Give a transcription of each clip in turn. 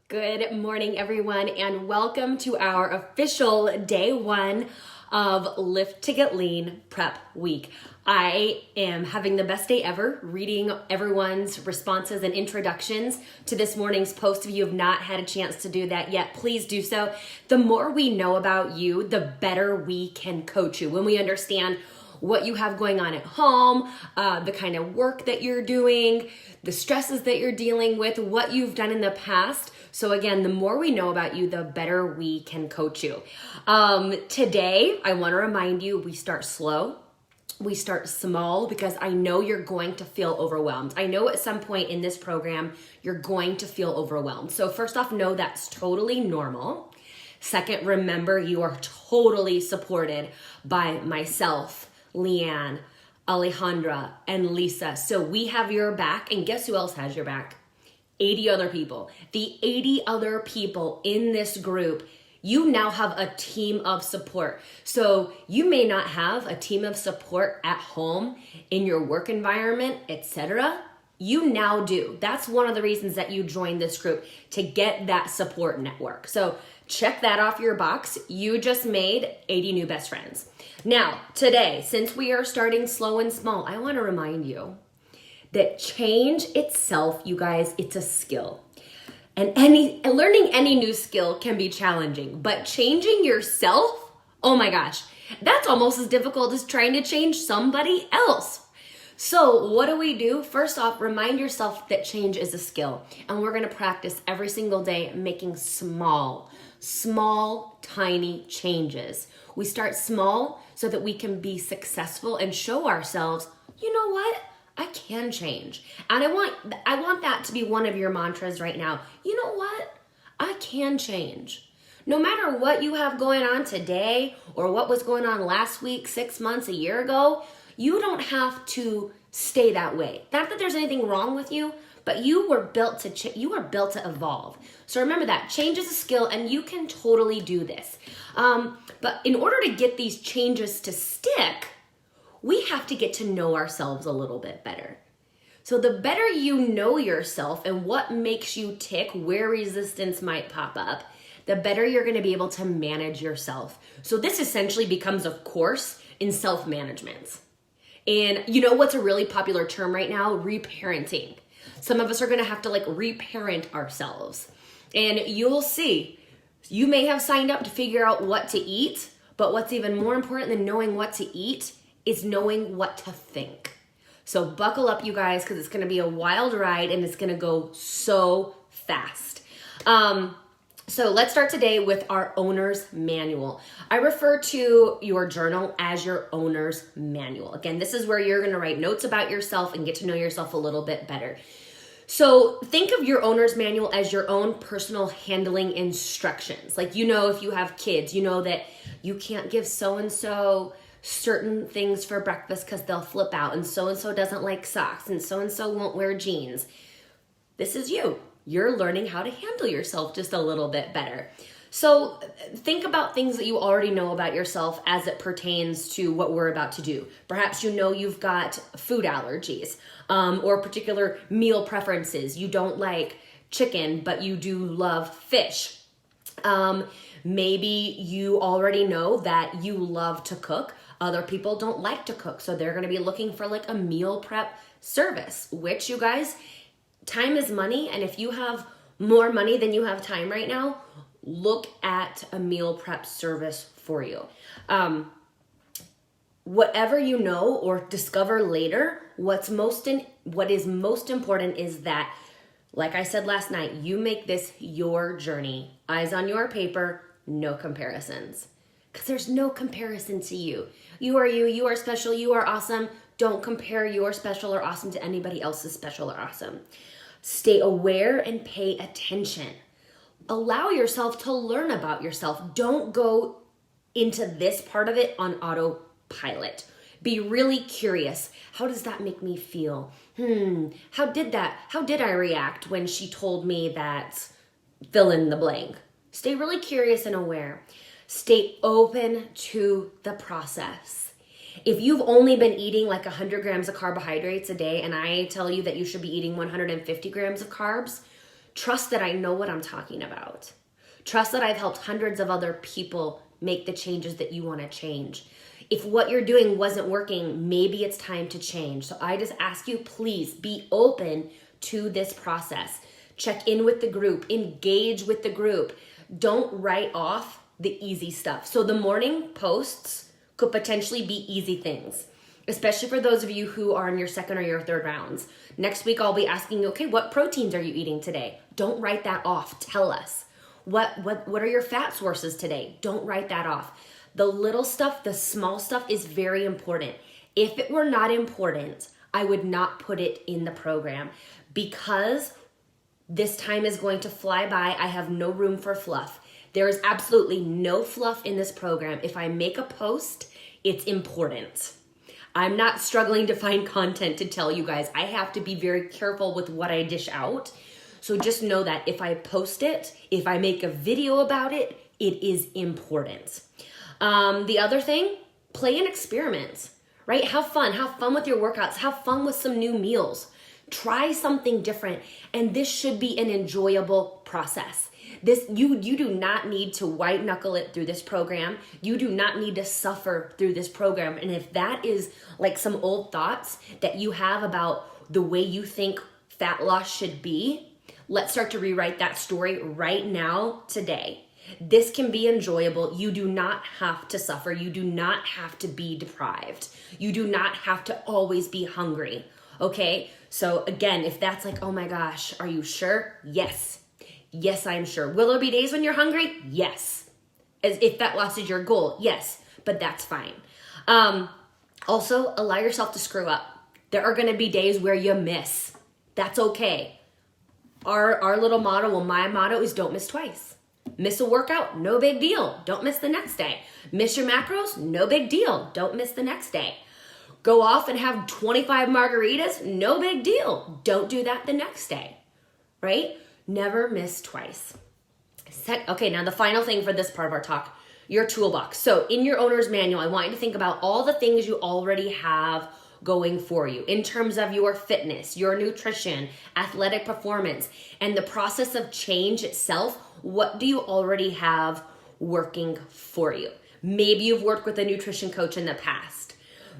Good morning, everyone, and welcome to our official day one of Lift to Get Lean Prep Week. I am having the best day ever reading everyone's responses and introductions to this morning's post. If you have not had a chance to do that yet, please do so. The more we know about you, the better we can coach you. When we understand what you have going on at home, the kind of work that you're doing, the stresses that you're dealing with, what you've done in the past. So again, the more we know about you, the better we can coach you. Today, I want to remind you, we start slow. We start small because I know you're going to feel overwhelmed. I know at some point in this program, you're going to feel overwhelmed. So first off, know that's totally normal. Second, remember you are totally supported by myself, Leanne, Alejandra, and Lisa. So we have your back, and guess who else has your back? 80 other people. The 80 other people in this group, you now have a team of support. So you may not have a team of support at home, in your work environment, etc. You now do. That's one of the reasons that you joined this group, to get that support network. So check that off your box. You just made 80 new best friends. Now, today, since we are starting slow and small, I want to remind you that change itself, you guys, it's a skill. And learning any new skill can be challenging, but changing yourself, oh my gosh, that's almost as difficult as trying to change somebody else. So what do? First off, remind yourself that change is a skill, and we're gonna practice every single day making small, tiny changes. We start small so that we can be successful and show ourselves, you know what? I can change. And I want that to be one of your mantras right now. You know what? I can change. No matter what you have going on today or what was going on last week, 6 months, a year ago, you don't have to stay that way. Not that there's anything wrong with you, but you were built to evolve. So remember that change is a skill, and you can totally do this. But in order to get these changes to stick, we have to get to know ourselves a little bit better. So the better you know yourself and what makes you tick, where resistance might pop up, the better you're going to be able to manage yourself. So this essentially becomes a course in self-management. And you know what's a really popular term right now? Reparenting. Some of us are going to have to reparent ourselves. And you'll see, you may have signed up to figure out what to eat, but what's even more important than knowing what to eat is knowing what to think. So buckle up, you guys, because it's going to be a wild ride, and it's going to go so fast. So let's start today with our owner's manual. I refer to your journal as your owner's manual. Again, this is where you're going to write notes about yourself and get to know yourself a little bit better. So think of your owner's manual as your own personal handling instructions. Like, if you have kids, you know that you can't give so-and-so certain things for breakfast because they'll flip out, and so doesn't like socks, and so won't wear jeans. This is you. You're learning how to handle yourself just a little bit better. So think about things that you already know about yourself as it pertains to what we're about to do. Perhaps you've got food allergies, or particular meal preferences. You don't like chicken, but you do love fish. Maybe you already know that you love to cook. Other people don't like to cook, so they're going to be looking for a meal prep service, which, you guys, time is money, and if you have more money than you have time right now, look at a meal prep service for you. Whatever you know or discover later, what is most important is that, like I said last night, you make this your journey. Eyes on your paper, no comparisons. Because there's no comparison to you. You are special, you are awesome. Don't compare your special or awesome to anybody else's special or awesome. Stay aware and pay attention. Allow yourself to learn about yourself. Don't go into this part of it on autopilot. Be really curious. How does that make me feel? How did I react when she told me that fill in the blank? Stay really curious and aware. Stay open to the process. If you've only been eating 100 grams of carbohydrates a day, and I tell you that you should be eating 150 grams of carbs, Trust that I know what I'm talking about. Trust that I've helped hundreds of other people make the changes that you want to change. If what you're doing wasn't working, maybe it's time to change. So I just ask you, please be open to this process. Check in with the group, engage with the group. Don't write off the easy stuff. So the morning posts could potentially be easy things, especially for those of you who are in your second or your third rounds. Next week, I'll be asking you, okay, what proteins are you eating today? Don't write that off. Tell us. What are your fat sources today? Don't write that off. The little stuff, the small stuff is very important. If it were not important, I would not put it in the program because this time is going to fly by. I have no room for fluff. There is absolutely no fluff in this program. If I make a post, it's important. I'm not struggling to find content to tell you guys. I have to be very careful with what I dish out. So just know that if I post it, if I make a video about it, it is important. The other thing, play and experiment, right? Have fun with your workouts, have fun with some new meals, try something different. And this should be an enjoyable process. You do not need to white knuckle it through this program. You do not need to suffer through this program. And if that is like some old thoughts that you have about the way you think fat loss should be, let's start to rewrite that story right now, today. This can be enjoyable. You do not have to suffer. You do not have to be deprived. You do not have to always be hungry. Okay? So again, if that's like, oh my gosh, are you sure? Yes. Yes, I'm sure. Will there be days when you're hungry? Yes. As if fat loss is your goal, yes, but that's fine. Also, allow yourself to screw up. There are going to be days where you miss. That's okay. Our little motto, well, my motto is don't miss twice. Miss a workout, no big deal. Don't miss the next day. Miss your macros, no big deal. Don't miss the next day. Go off and have 25 margaritas, no big deal. Don't do that the next day, right? Never miss twice. Okay, now the final thing for this part of our talk, your toolbox. So in your owner's manual, I want you to think about all the things you already have going for you in terms of your fitness, your nutrition, athletic performance, and the process of change itself. What do you already have working for you? Maybe you've worked with a nutrition coach in the past.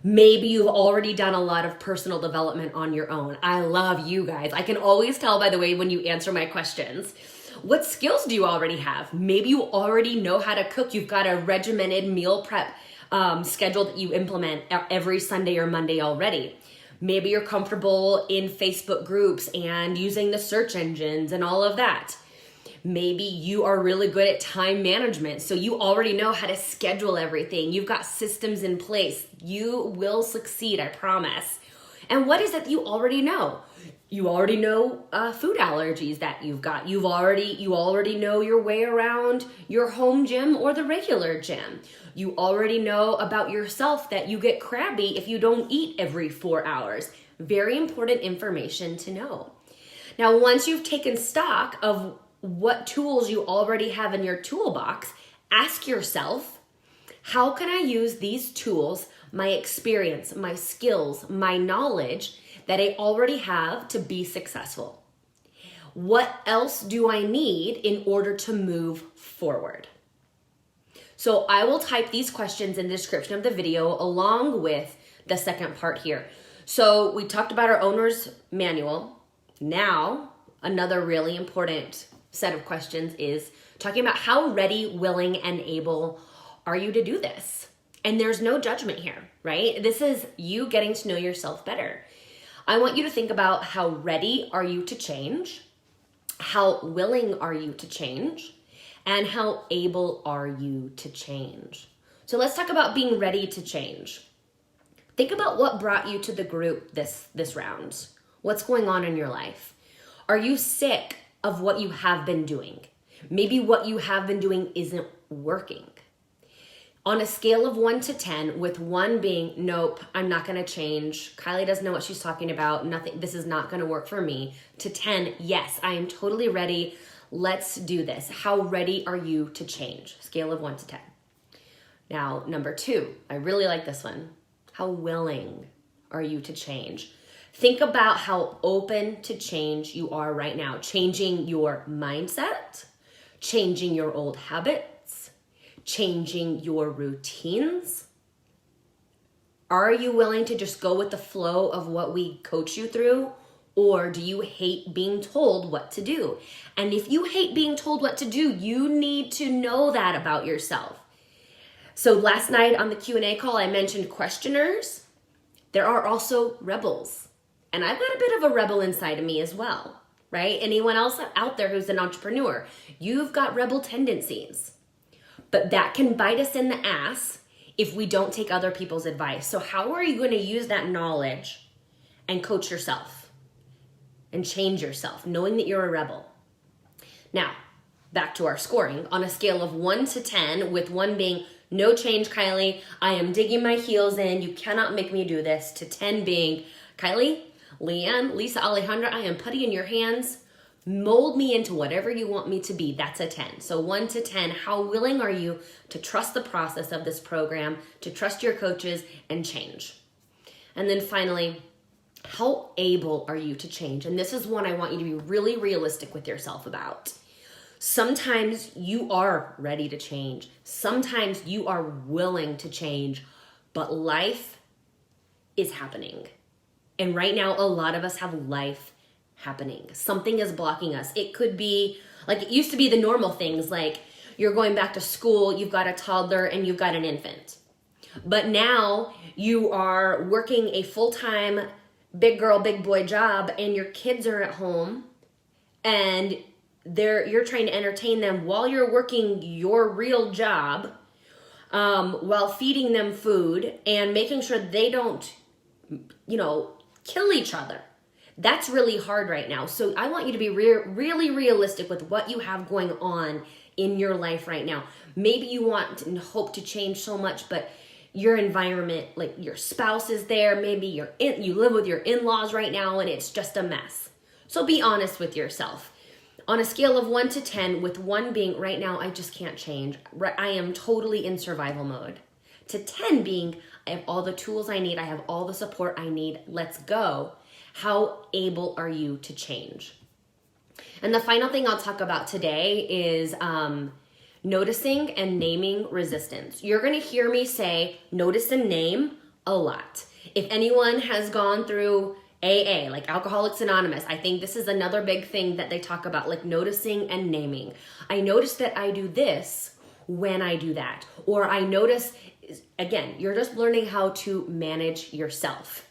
Maybe you've already done a lot of personal development on your own. I love you guys. I can always tell, by the way, when you answer my questions. What skills do you already have? Maybe you already know how to cook. You've got a regimented meal prep schedule that you implement every Sunday or Monday already. Maybe you're comfortable in Facebook groups and using the search engines and all of that. Maybe you are really good at time management, so you already know how to schedule everything. You've got systems in place. You will succeed, I promise. And what is it that you already know? You already know food allergies that you've got. You already know your way around your home gym or the regular gym. You already know about yourself that you get crabby if you don't eat every 4 hours. Very important information to know. Now, once you've taken stock of what tools you already have in your toolbox, ask yourself, how can I use these tools, my experience, my skills, my knowledge that I already have to be successful? What else do I need in order to move forward? So I will type these questions in the description of the video along with the second part here. So we talked about our owner's manual. Now, another really important set of questions is talking about how ready, willing, and able are you to do this? And there's no judgment here, right? This is you getting to know yourself better. I want you to think about how ready are you to change, how willing are you to change, and how able are you to change. So let's talk about being ready to change. Think about what brought you to the group this round. What's going on in your life? Are you sick of what you have been doing? Maybe what you have been doing isn't working. On a scale of 1 to 10, with 1 being, nope, I'm not gonna change. Kylie doesn't know what she's talking about. Nothing, this is not gonna work for me. To 10, yes, I am totally ready. Let's do this. How ready are you to change? Scale of 1 to 10. Now, number 2, I really like this one. How willing are you to change? Think about how open to change you are right now. Changing your mindset, changing your old habits, changing your routines. Are you willing to just go with the flow of what we coach you through? Or do you hate being told what to do? And if you hate being told what to do, you need to know that about yourself. So last night on the Q&A call, I mentioned questioners. There are also rebels. And I've got a bit of a rebel inside of me as well, right? Anyone else out there who's an entrepreneur, you've got rebel tendencies. But that can bite us in the ass if we don't take other people's advice. So how are you going to use that knowledge and coach yourself and change yourself, knowing that you're a rebel? Now, back to our scoring. On a scale of 1 to 10, with 1 being no change, Kylie, I am digging my heels in, you cannot make me do this, to 10 being, Kylie, Leanne, Lisa, Alejandra, I am putty in your hands. Mold me into whatever you want me to be. That's a 10. So 1 to 10, how willing are you to trust the process of this program, to trust your coaches and change? And then finally, how able are you to change? And this is one I want you to be really realistic with yourself about. Sometimes you are ready to change. Sometimes you are willing to change, but life is happening. And right now, a lot of us have life happening. Something is blocking us. It could be, like it used to be the normal things, like you're going back to school, you've got a toddler and you've got an infant. But now you are working a full-time big girl, big boy job and your kids are at home and you're trying to entertain them while you're working your real job, while feeding them food and making sure they don't, kill each other. That's really hard right now. So I want you to be really realistic with what you have going on in your life right now. Maybe you want and hope to change so much, but your environment, like your spouse is there, maybe you live with your in-laws right now and it's just a mess. So be honest with yourself. On a scale of 1 to 10, with 1 being right now, I just can't change. I am totally in survival mode. To 10 being, I have all the tools I need, I have all the support I need, let's go. How able are you to change? And the final thing I'll talk about today is noticing and naming resistance. You're gonna hear me say notice and name a lot. If anyone has gone through AA, like Alcoholics Anonymous, I think this is another big thing that they talk about, like noticing and naming. I notice that I do this when I do that. Or I notice, again, you're just learning how to manage yourself.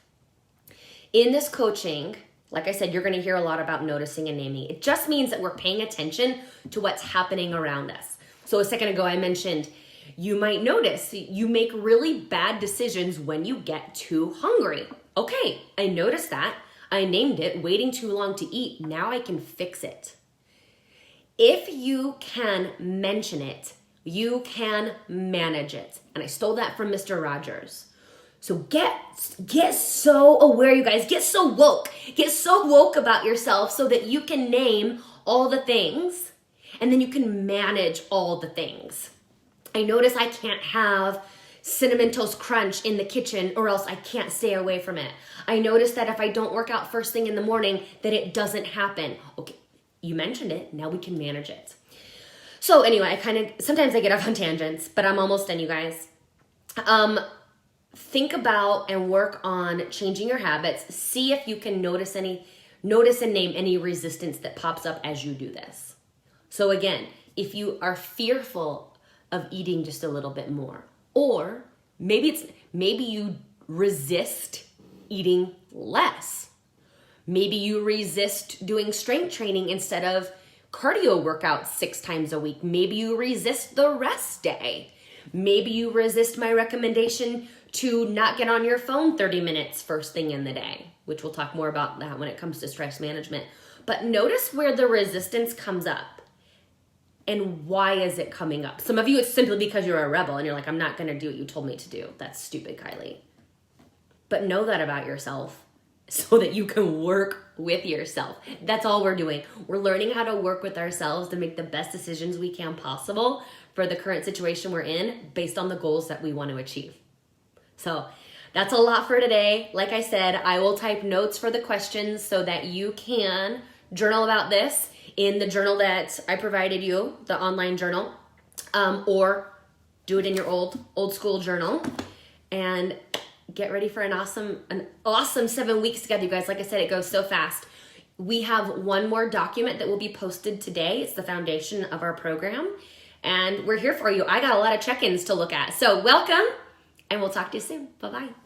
In this coaching, like I said, you're gonna hear a lot about noticing and naming. It just means that we're paying attention to what's happening around us. So a second ago, I mentioned you might notice you make really bad decisions when you get too hungry. Okay, I noticed that. I named it, waiting too long to eat. Now I can fix it. If you can mention it, you can manage it. And I stole that from Mr. Rogers. So get so aware, you guys. Get so woke. Get so woke about yourself so that you can name all the things and then you can manage all the things. I notice I can't have Cinnamon Toast Crunch in the kitchen or else I can't stay away from it. I notice that if I don't work out first thing in the morning, that it doesn't happen. Okay, you mentioned it. Now we can manage it. So anyway, sometimes I get off on tangents, but I'm almost done, you guys. Think about and work on changing your habits. See if you can notice and name any resistance that pops up as you do this. So again, if you are fearful of eating just a little bit more, or maybe you resist eating less. Maybe you resist doing strength training instead of cardio workouts 6 times a week. Maybe you resist the rest day. Maybe you resist my recommendation to not get on your phone 30 minutes first thing in the day, which we'll talk more about that when it comes to stress management. But notice where the resistance comes up and why is it coming up. Some of you, it's simply because you're a rebel and you're like, I'm not going to do what you told me to do. That's stupid, Kylie. But know that about yourself so that you can work with yourself. That's all we're doing. We're learning how to work with ourselves to make the best decisions we can possible for the current situation we're in based on the goals that we want to achieve. So that's a lot for today. Like I said, I will type notes for the questions so that you can journal about this in the journal that I provided you, the online journal, or do it in your old school journal, and get ready for an awesome 7 weeks together, you guys. Like I said, it goes so fast. We have one more document that will be posted today. It's the foundation of our program, and we're here for you. I got a lot of check-ins to look at. So welcome, and we'll talk to you soon. Bye-bye.